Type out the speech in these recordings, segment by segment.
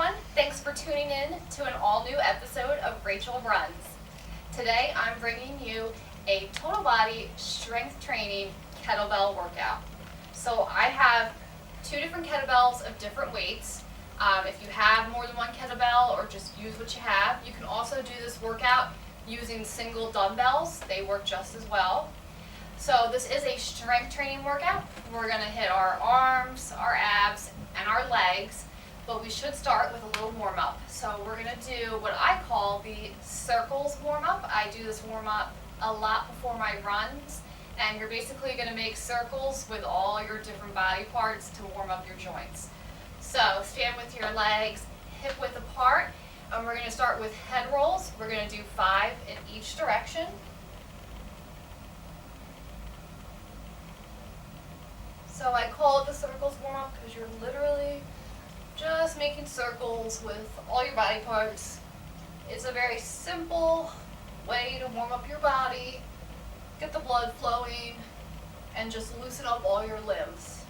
everyone. Thanks for tuning in to an all-new episode of Rachel Runs. Today I'm bringing you a total body strength training kettlebell workout. So I have two different kettlebells of different weights. If you have more than one kettlebell or just use what you have, you can also do this workout using single dumbbells. They work just as well. So this is a strength training workout. We're going to hit our arms, our abs, and our legs, but we should start with a little warm up. So we're going to do what I call the circles warm up. I do this warm up a lot before my runs, and you're basically going to make circles with all your different body parts to warm up your joints. So stand with your legs hip width apart, and we're going to start with head rolls. We're going to do 5 in each direction. So I call it the circles warm up because you're literally just making circles with all your body parts. It's a very simple way to warm up your body, get the blood flowing, and just loosen up all your limbs.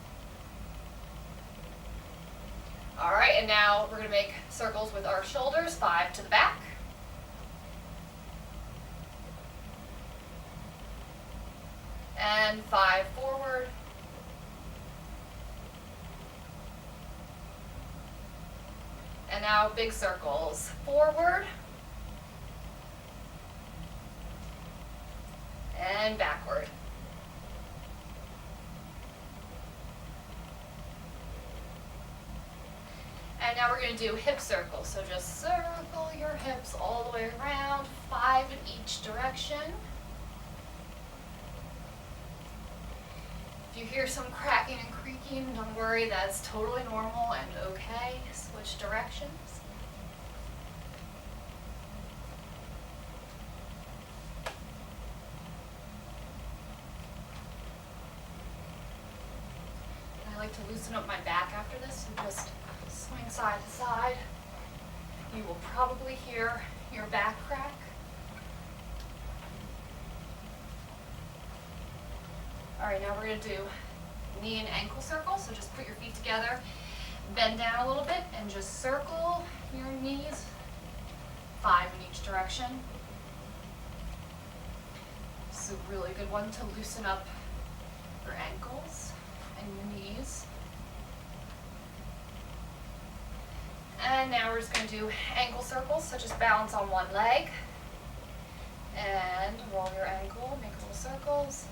All right, and now we're going to make circles with our shoulders, 5 to the back. And 5 forward. And now big circles, forward and backward. And now we're going to do hip circles. So just circle your hips all the way around, 5 in each direction. If you hear some cracking and creaking, don't worry, that's totally normal and okay. Switch directions. And I like to loosen up my back after this and just swing side to side. You will probably hear your back crack. All right, now we're going to do knee and ankle circles. So just put your feet together, bend down a little bit, and just circle your knees, 5 in each direction. This is a really good one to loosen up your ankles and your knees. And now we're just going to do ankle circles. So just balance on one leg and roll your ankle, make little circles.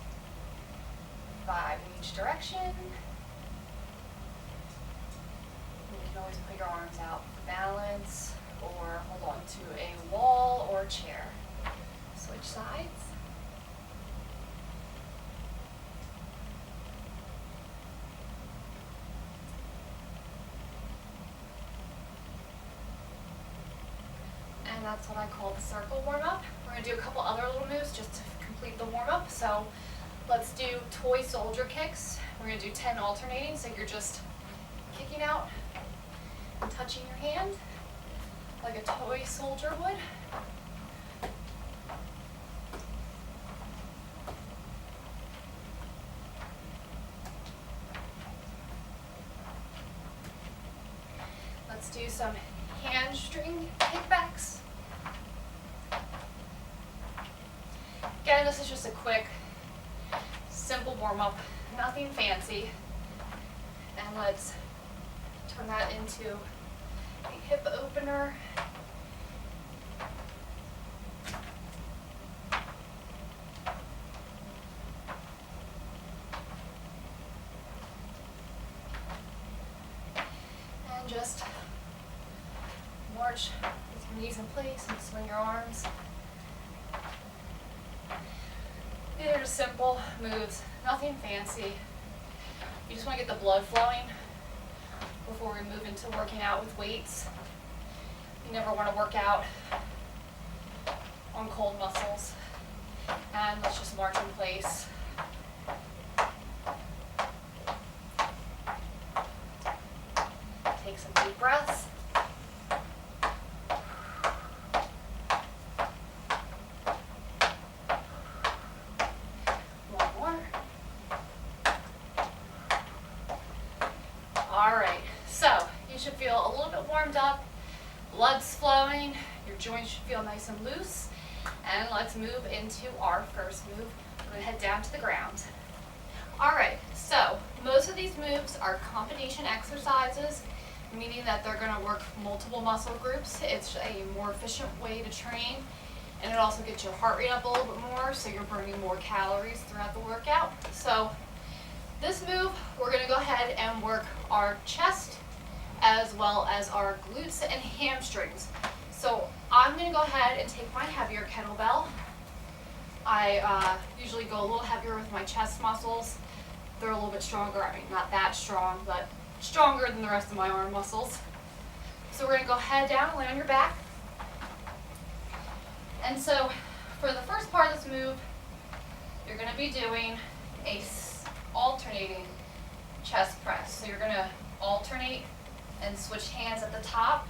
5 in each direction. And you can always put your arms out for balance or hold on to a wall or chair. Switch sides. And that's what I call the circle warm-up. We're going to do a couple other little moves just to complete the warm-up. So let's do toy soldier kicks. We're going to do 10 alternating, so you're just kicking out and touching your hand like a toy soldier would. Let's do some hamstring kickbacks. Again, this is just a quick simple warm-up, nothing fancy. And let's turn that into a hip opener. And just march with your knees in place and swing your arms. These are just simple moves, nothing fancy. You just want to get the blood flowing before we move into working out with weights. You never want to work out on cold muscles. And let's just march in place. Take some deep breaths. All right, so you should feel a little bit warmed up blood's flowing, your joints should feel nice and loose. And let's move into our first move. We're gonna head down to the ground. All right, so most of these moves are combination exercises, meaning that they're gonna work multiple muscle groups. It's a more efficient way to train, and it also gets your heart rate up a little bit more, so you're burning more calories throughout the workout. So this move, we're gonna go ahead and work our chest as well as our glutes and hamstrings. So I'm gonna go ahead and take my heavier kettlebell. I usually go a little heavier with my chest muscles. They're a little bit stronger. I mean, not that strong, but stronger than the rest of my arm muscles. So we're gonna go head down, lay on your back. And so for the first part of this move, you're gonna be doing a alternating chest press. So you're gonna alternate and switch hands at the top,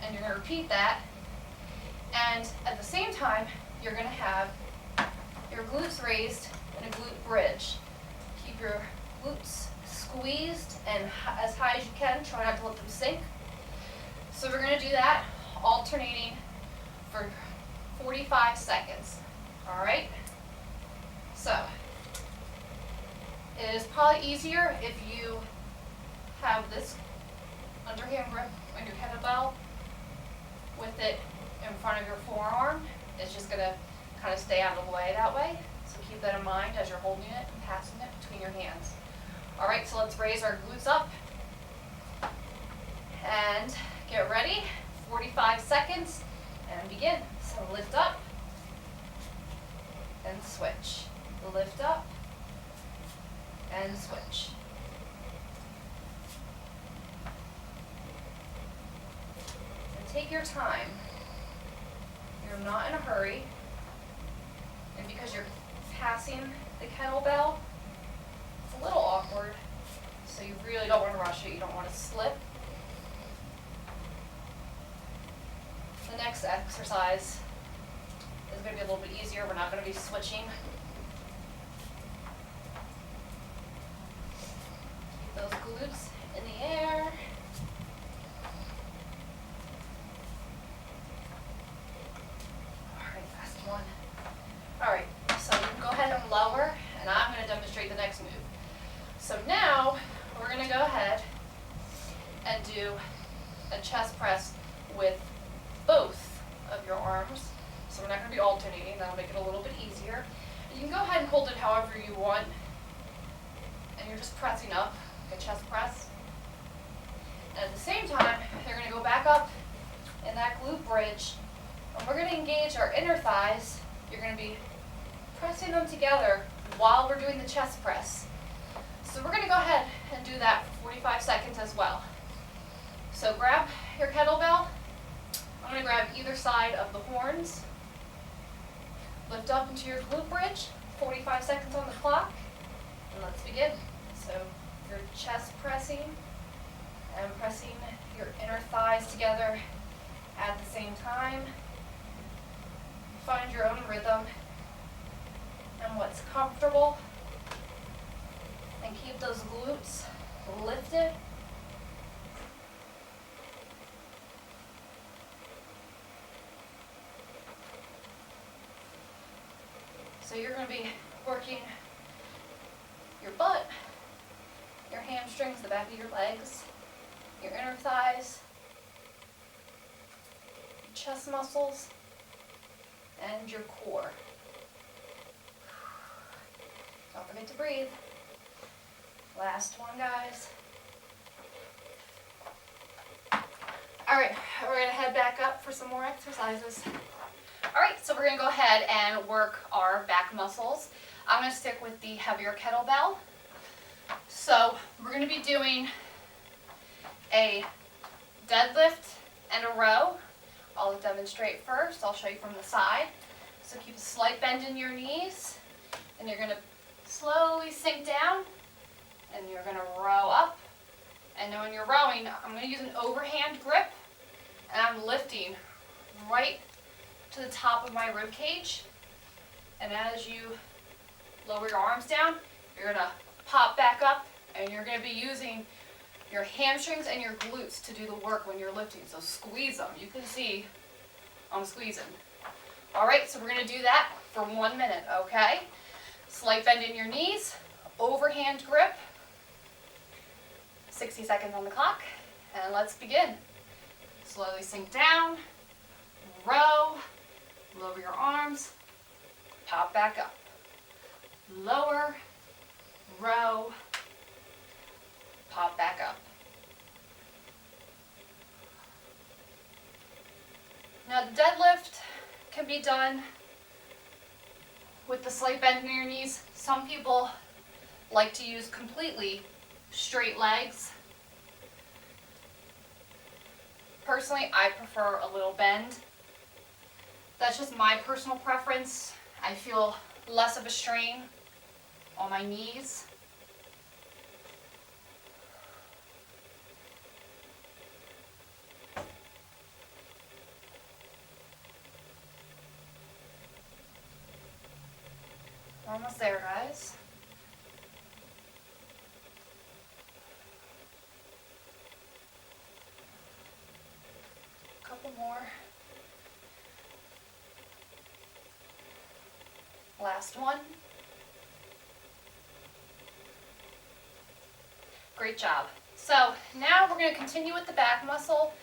and you're gonna repeat that. And at the same time, you're gonna have your glutes raised and a glute bridge. Keep your glutes squeezed and as high as you can. Try not to let them sink. So we're gonna do that, alternating for 45 seconds. All right? So it is probably easier if you have this underhand grip on your kettlebell with it in front of your forearm. It's just gonna kind of stay out of the way that way. So keep that in mind as you're holding it and passing it between your hands. All right, so let's raise our glutes up and get ready. 45 seconds and begin. So lift up and switch. Lift up and switch. And take your time. You're not in a hurry. And because you're passing the kettlebell, it's a little awkward. So you really don't want to rush it. You don't want to slip. The next exercise is going to be a little bit easier. We're not going to be switching. Keep those glutes in the air. All right, last one. All right, so you can go ahead and lower, and I'm going to demonstrate the next move. So now we're going to go ahead and do a chest press with both of your arms. So we're not going to be alternating. That'll make it a little bit easier. You can go ahead and hold it however you want. And you're just pressing up, like a chest press. And at the same time, you're going to go back up in that glute bridge. And we're going to engage our inner thighs. You're going to be pressing them together while we're doing the chest press. So we're going to go ahead and do that for 45 seconds as well. So grab your kettlebell. I'm going to grab either side of the horns. Lift up into your glute bridge. 45 seconds on the clock. And let's begin. So you're chest pressing and pressing your inner thighs together at the same time. Find your own rhythm and what's comfortable. And keep those glutes lifted. So you're going to be working your butt, your hamstrings, the back of your legs, your inner thighs, your chest muscles, and your core. Don't forget to breathe. Last one, guys. All right, we're going to head back up for some more exercises. All right, so we're going to go ahead and work our back muscles. I'm going to stick with the heavier kettlebell. So we're going to be doing a deadlift and a row. I'll demonstrate first. I'll show you from the side. So keep a slight bend in your knees, and you're going to slowly sink down, and you're going to row up. And then when you're rowing, I'm going to use an overhand grip, and I'm lifting right to the top of my rib cage. And as you lower your arms down, you're going to pop back up, and you're going to be using your hamstrings and your glutes to do the work when you're lifting. So squeeze them. You can see I'm squeezing. All right, so we're going to do that for 1 minute, okay? Slight bend in your knees, overhand grip, 60 seconds on the clock, and let's begin. Slowly sink down, row, lower your arms, pop back up. Lower, row, pop back up. Now the deadlift can be done with the slight bend in your knees. Some people like to use completely straight legs. Personally, I prefer a little bend. That's just my personal preference. I feel less of a strain on my knees. We're almost there, guys. Couple more. Last one. Great job. So now we're going to continue with the back muscle.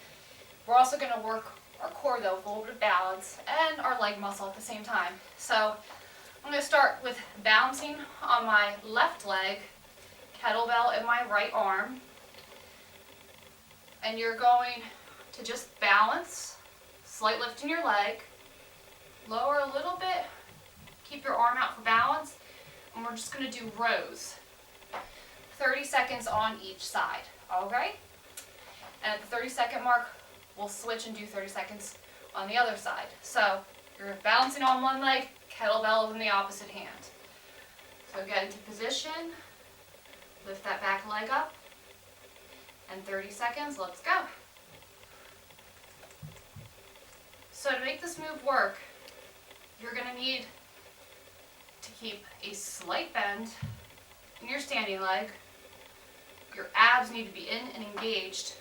We're also going to work our core though with a little bit of balance and our leg muscle at the same time. So I'm going to start with balancing on my left leg, kettlebell in my right arm. And you're going to just balance, slight lift in your leg, lower a little bit, keep your arm out for balance, and we're just going to do rows. 30 seconds on each side, all right? And at the 30-second mark, we'll switch and do 30 seconds on the other side. So you're balancing on one leg, kettlebell in the opposite hand. So get into position, lift that back leg up, and 30 seconds, let's go. So to make this move work, you're going to need to keep a slight bend in your standing leg. Your abs need to be in and engaged,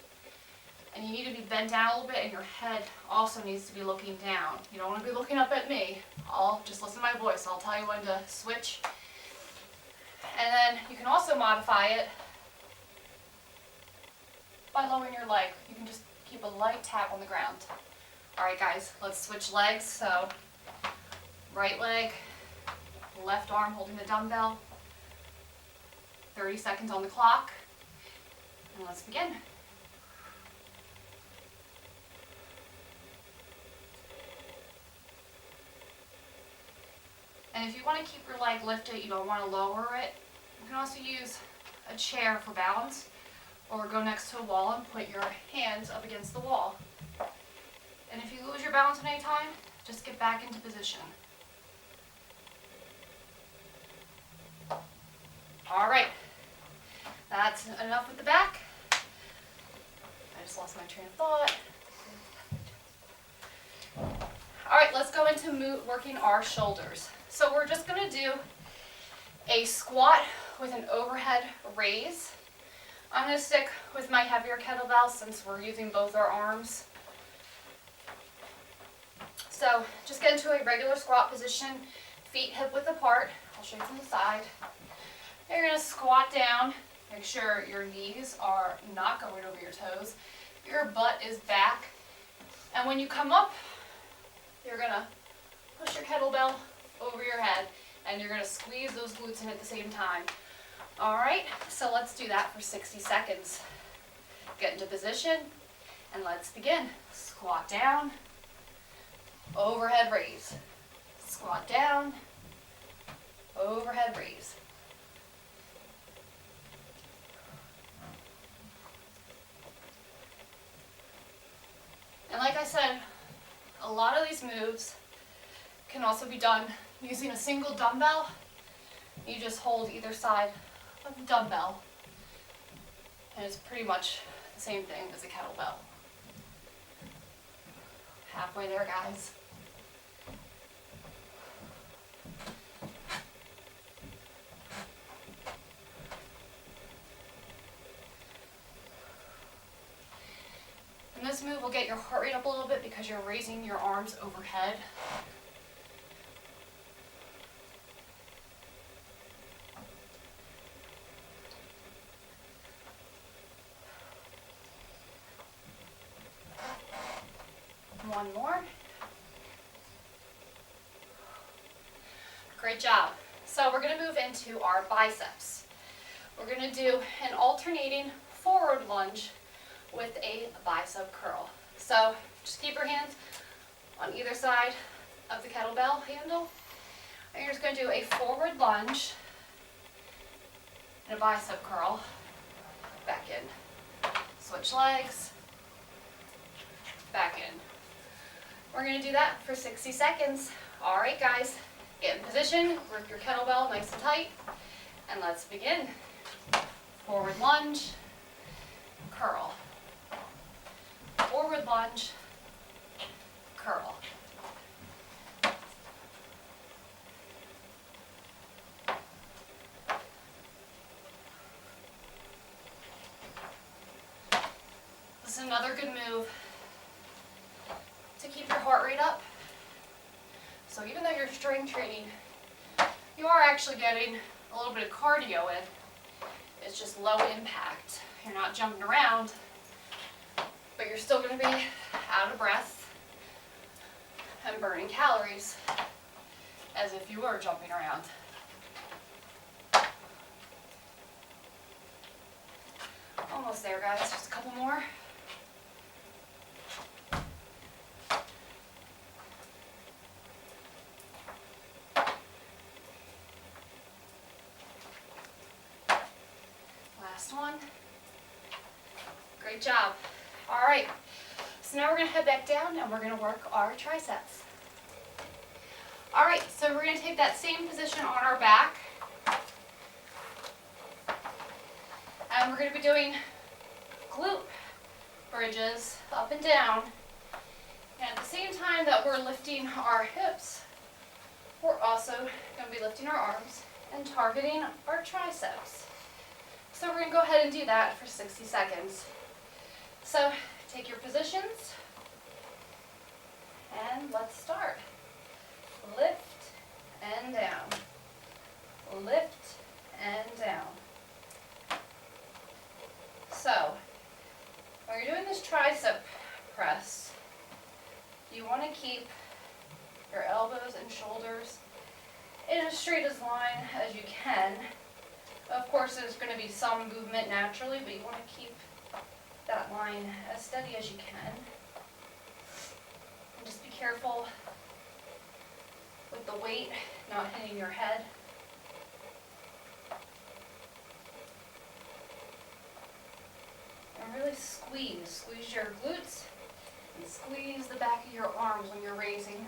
and you need to be bent down a little bit, and your head also needs to be looking down. You don't want to be looking up at me. I'll just listen to my voice. I'll tell you when to switch. And then you can also modify it by lowering your leg. You can just keep a light tap on the ground. All right, guys, let's switch legs. So right leg, left arm holding the dumbbell. 30 seconds on the clock. And let's begin. And if you want to keep your leg lifted, you don't want to lower it, you can also use a chair for balance, or go next to a wall and put your hands up against the wall. And if you lose your balance at any time, just get back into position. All right, that's enough with the back. I just lost my train of thought. All right, let's go into working our shoulders. So we're just going to do a squat with an overhead raise. I'm going to stick with my heavier kettlebell since we're using both our arms. So just get into a regular squat position, feet hip width apart. I'll show you from the side. You're going to squat down. Make sure your knees are not going over your toes. Your butt is back. And when you come up, you're going to push your kettlebell over your head, and you're going to squeeze those glutes in at the same time. All right, so let's do that for 60 seconds. Get into position, and let's begin. Squat down, overhead raise. Squat down, overhead raise. And like I said, a lot of these moves can also be done using a single dumbbell. You just hold either side of the dumbbell, and it's pretty much the same thing as a kettlebell. Halfway there, guys. this move will get your heart rate up a little bit because you're raising your arms overhead. One more. Great job. So we're going to move into our biceps. We're going to do an alternating forward lunge with a bicep curl. So just keep your hands on either side of the kettlebell handle. And you're just going to do a forward lunge and a bicep curl. Back in. Switch legs. Back in. We're going to do that for 60 seconds. All right, guys. Get in position, grip your kettlebell nice and tight, and let's begin. Forward lunge, curl. Forward lunge, curl. This is another good move to keep your heart rate up. So even though you're strength training, you are actually getting a little bit of cardio in. It's just low impact. You're not jumping around, but you're still going to be out of breath and burning calories as if you were jumping around. Almost there, guys. Just a couple more. Last one. Great job. All right, so now we're going to head back down and we're going to work our triceps. All right, so we're going to take that same position on our back. And we're going to be doing glute bridges up and down. And at the same time that we're lifting our hips, we're also going to be lifting our arms and targeting our triceps. So we're going to go ahead and do that for 60 seconds. So take your positions and let's start. Lift and down. Lift and down. So when you're doing this tricep press, you want to keep your elbows and shoulders in as straight as line as you can. Of course, there's going to be some movement naturally, but you want to keep that line as steady as you can. And just be careful with the weight not hitting your head. And really squeeze your glutes and squeeze the back of your arms when you're raising.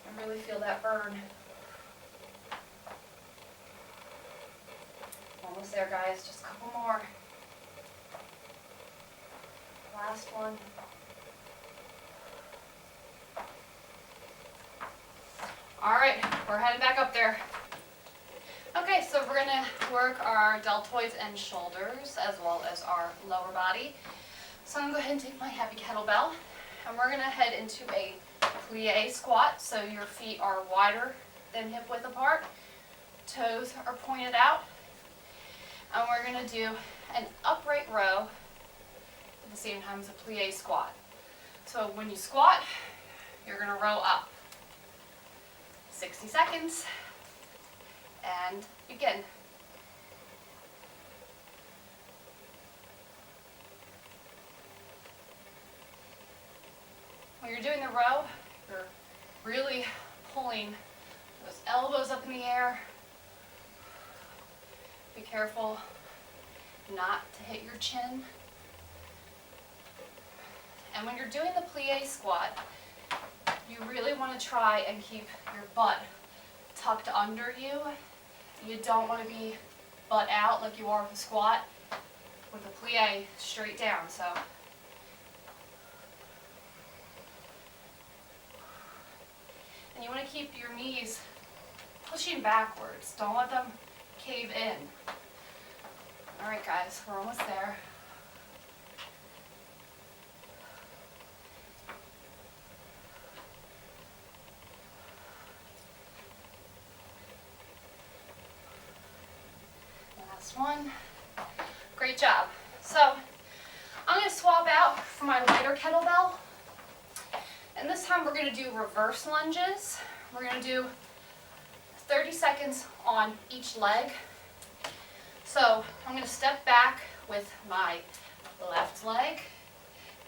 And really feel that burn. Almost there, guys. Just a couple more. Last one. All right, we're heading back up there. Okay, so we're going to work our deltoids and shoulders as well as our lower body. So I'm going to go ahead and take my heavy kettlebell and we're going to head into a plie squat. So your feet are wider than hip width apart. Toes are pointed out. And we're going to do an upright row at the same time as a plie squat. So when you squat, you're going to row up. 60 seconds. And begin. When you're doing the row, you're really pulling those elbows up in the air. Be careful not to hit your chin. And when you're doing the plie squat, you really want to try and keep your butt tucked under you. You don't want to be butt out like you are with a squat, with a plie straight down. So and you want to keep your knees pushing backwards. Don't let them cave in. All right, guys, we're almost there. Last one. Great job. So I'm going to swap out for my lighter kettlebell. And this time we're going to do reverse lunges. We're going to do 30 seconds on each leg. So I'm going to step back with my left leg,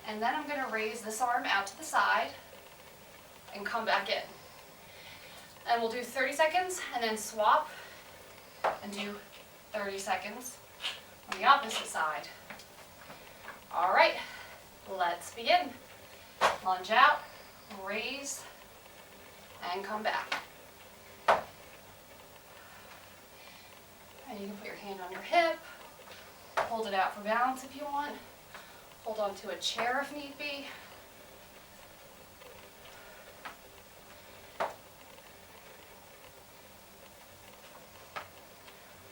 and then I'm going to raise this arm out to the side and come back in. And we'll do 30 seconds and then swap and do 30 seconds on the opposite side. All right, let's begin. Lunge out, raise, and come back. And you can put your hand on your hip, hold it out for balance if you want, hold on to a chair if need be.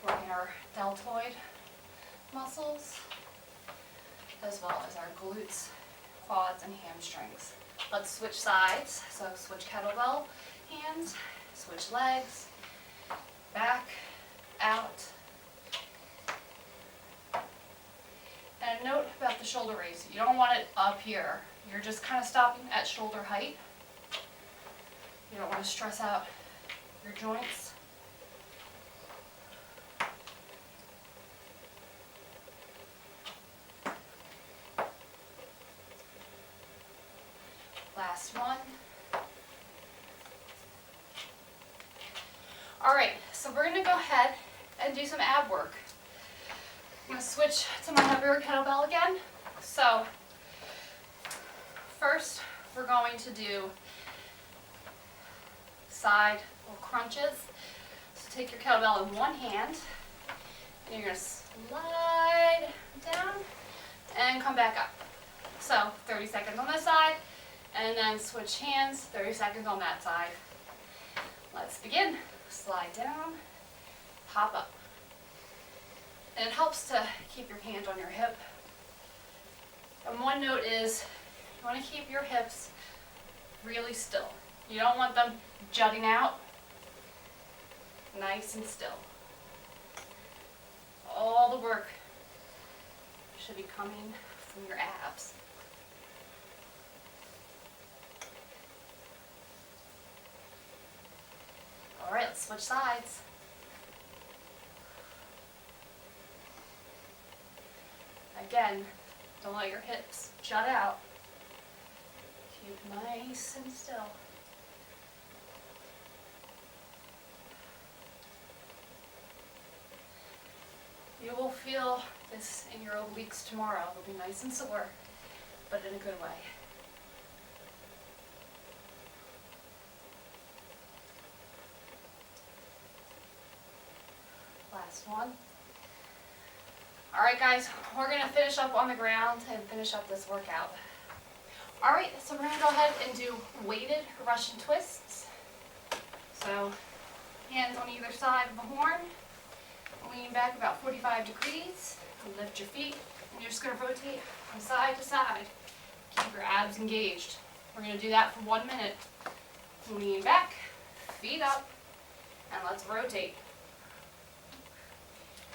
Working our deltoid muscles, as well as our glutes, quads, and hamstrings. Let's switch sides. So switch kettlebell hands, switch legs, back, out. And a note about the shoulder raise. You don't want it up here. You're just kind of stopping at shoulder height. You don't want to stress out your joints. Last one. All right, so we're going to go ahead and do some ab work. I'm going to switch to my heavier kettlebell again. So first we're going to do side little crunches. So take your kettlebell in one hand, and you're going to slide down and come back up. So 30 seconds on this side, and then switch hands, 30 seconds on that side. Let's begin. Slide down, hop up. And it helps to keep your hand on your hip. And one note is you want to keep your hips really still. You don't want them jutting out. Nice and still. All the work should be coming from your abs. All right, let's switch sides. Again, don't let your hips jut out. Keep nice and still. You will feel this in your obliques tomorrow. They'll be nice and sore, but in a good way. Last one. All right, guys, we're going to finish up on the ground and finish up this workout. All right, so we're going to go ahead and do weighted Russian twists. So hands on either side of the horn, lean back about 45 degrees, and lift your feet, and you're just going to rotate from side to side. Keep your abs engaged. We're going to do that for 1 minute. Lean back, feet up, and let's rotate.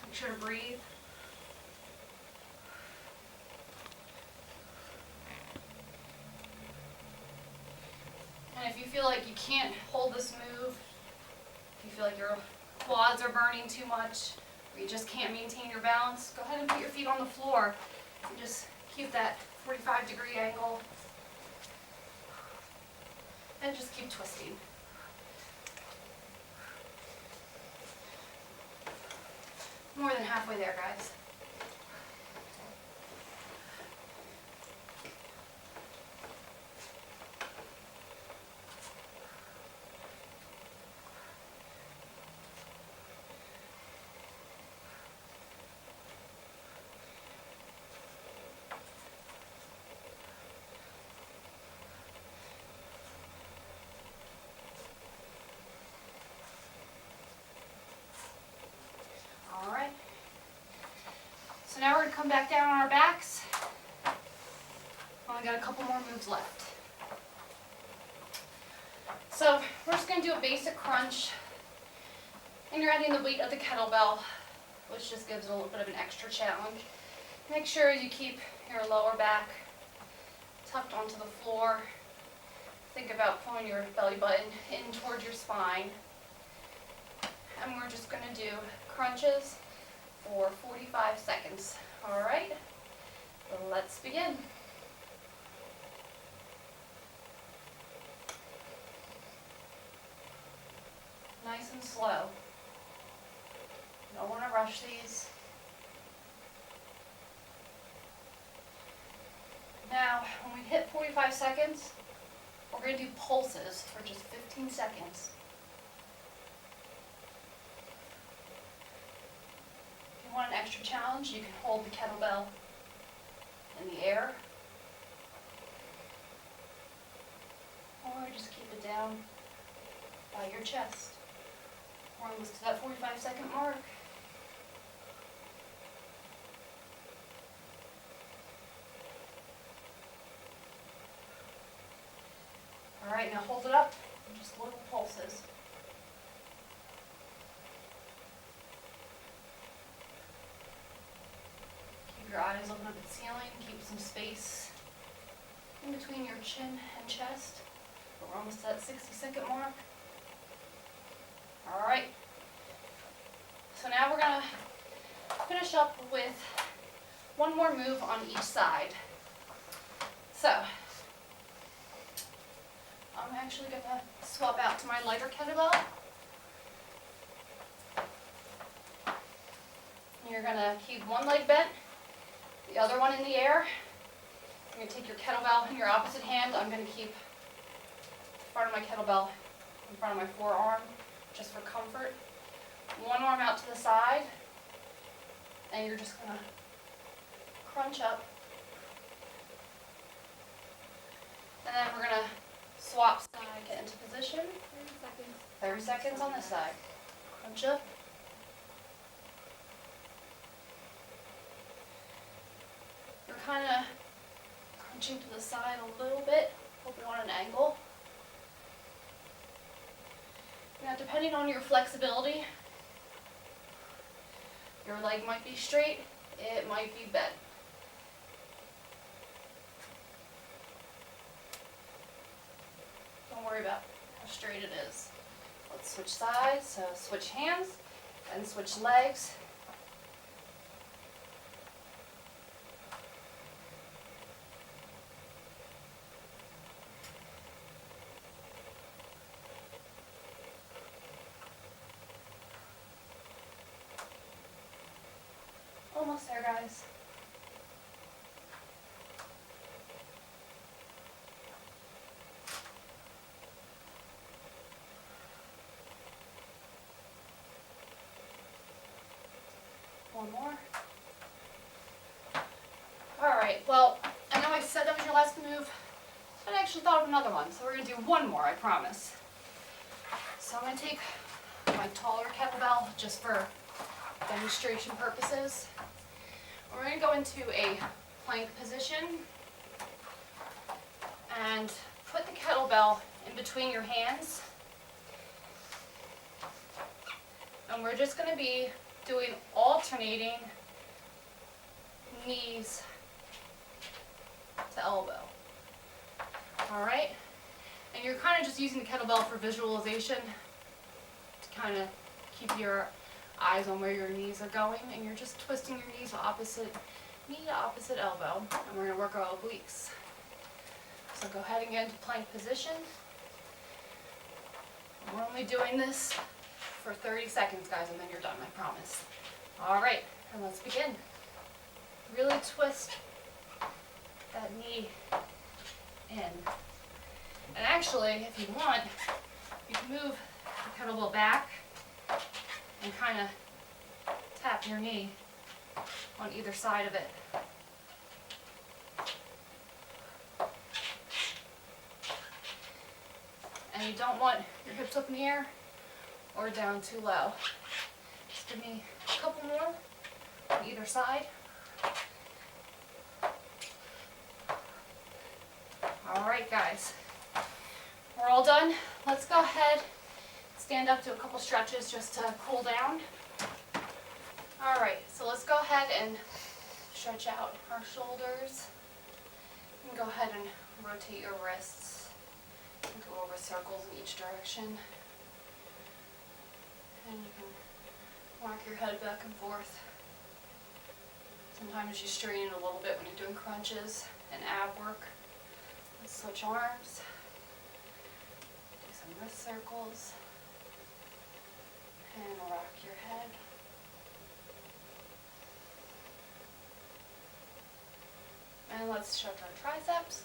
Make sure to breathe. And if you feel like you can't hold this move, if you feel like your quads are burning too much, or you just can't maintain your balance, go ahead and put your feet on the floor and just keep that 45-degree angle. And just keep twisting. More than halfway there, guys. So now we're going to come back down on our backs. Only got a couple more moves left. So we're just going to do a basic crunch, and you're adding the weight of the kettlebell which just gives it a little bit of an extra challenge. Make sure you keep your lower back tucked onto the floor. Think about pulling your belly button in towards your spine. And we're just going to do crunches for 45 seconds. All right, let's begin. Nice and slow. You don't want to rush these. Now, when we hit 45 seconds, we're going to do pulses for just 15 seconds. If you want an extra challenge, you can hold the kettlebell in the air, or just keep it down by your chest. We're almost to that 45-second mark. All right, now hold it up, just little pulses. Keep your eyes looking up at the ceiling, keep some space in between your chin and chest. We're almost to that 60-second mark. All right, so now we're gonna finish up with one more move on each side. So, I'm actually gonna swap out to my lighter kettlebell. You're gonna keep one leg bent, the other one in the air. You're gonna take your kettlebell in your opposite hand. I'm gonna keep front of my kettlebell in front of my forearm, just for comfort. One arm out to the side, and you're just gonna crunch up. And then we're gonna swap side, get into position. 30 seconds. 30 seconds on this side. Crunch up. You're kind of crunching to the side a little bit, hoping on an angle. Now, depending on your flexibility, your leg might be straight, it might be bent. Don't worry about how straight it is. Let's switch sides, so switch hands and switch legs. Almost there, guys. One more. All right, well, I know I said that was your last move, but I actually thought of another one, so we're gonna do one more, I promise. So I'm gonna take my taller kettlebell just for demonstration purposes. We're going to go into a plank position and put the kettlebell in between your hands. And we're just going to be doing alternating knees to elbow. All right? And you're kind of just using the kettlebell for visualization to kind of keep your eyes on where your knees are going, and you're just twisting your knees opposite knee to opposite elbow, and we're going to work our obliques. So go ahead and get into plank position. We're only doing this for 30 seconds, guys, and then you're done, I promise. All right, and let's begin. Really twist that knee in. And actually, if you want, you can move the kettlebell back and kind of tap your knee on either side of it. And you don't want your hips up in the air or down too low. Just give me a couple more on either side. All right, guys, we're all done. Let's go ahead, stand up, do a couple stretches just to cool down. All right, so let's go ahead and stretch out our shoulders. And go ahead and rotate your wrists and go over circles in each direction. And you can rock your head back and forth. Sometimes you strain a little bit when you're doing crunches and ab work. Let's switch arms. Do some wrist circles. And rock your head. And let's stretch our triceps.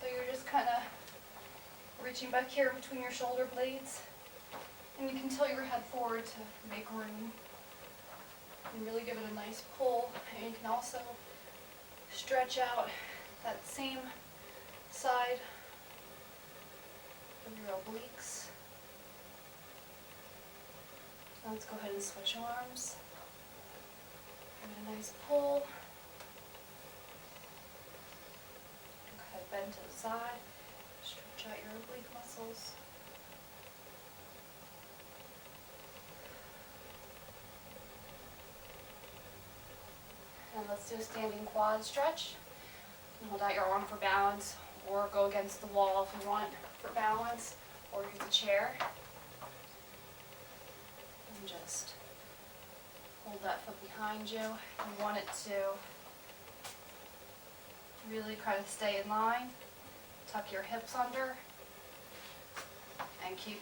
So you're just kind of reaching back here between your shoulder blades. And you can tilt your head forward to make room. And really give it a nice pull. And you can also stretch out that same side of your obliques. So let's go ahead and switch arms. Give it a nice pull. Go ahead, bend to the side. Stretch out your oblique muscles. And let's do a standing quad stretch. And hold out your arm for balance, or go against the wall if you want for balance, or use a chair. And just hold that foot behind you. You want it to really kind of stay in line. Tuck your hips under and keep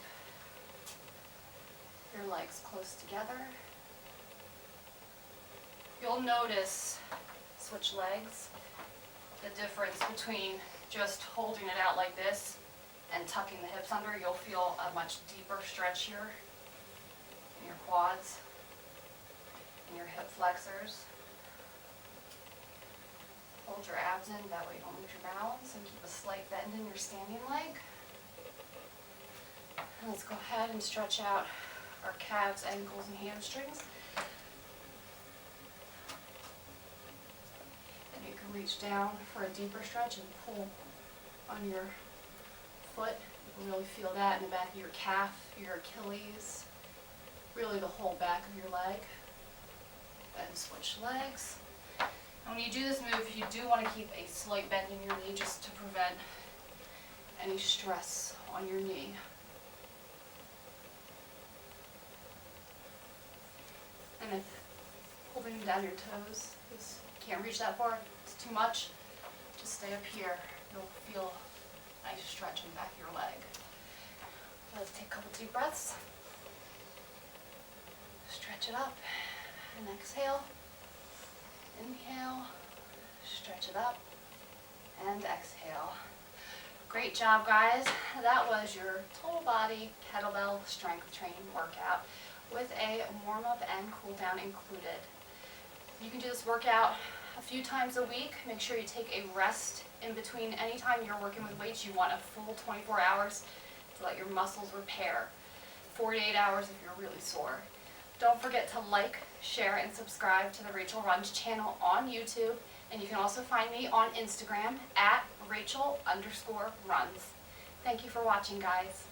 your legs close together. You'll notice, switch legs, the difference between just holding it out like this and tucking the hips under. You'll feel a much deeper stretch here in your quads and your hip flexors. Hold your abs in, that way you don't lose your balance, and keep a slight bend in your standing leg. And let's go ahead and stretch out our calves, ankles, and hamstrings. And you can reach down for a deeper stretch and pull on your foot. You can really feel that in the back of your calf, your Achilles, really the whole back of your leg. And switch legs. And when you do this move, you do want to keep a slight bend in your knee just to prevent any stress on your knee. And if holding down your toes, if you can't reach that far, it's too much, just stay up here. You'll feel a nice stretch in the back of your leg. Let's take a couple deep breaths. Stretch it up and exhale. Inhale, stretch it up, and exhale. Great job, guys. That was your total body kettlebell strength training workout with a warm-up and cool-down included. You can do this workout a few times a week. Make sure you take a rest in between. Anytime you're working with weights, you want a full 24 hours to let your muscles repair. 48 hours if you're really sore. Don't forget to like, share, and subscribe to the Rachel Runs channel on YouTube. And you can also find me on Instagram at Rachel_runs. Thank you for watching, guys.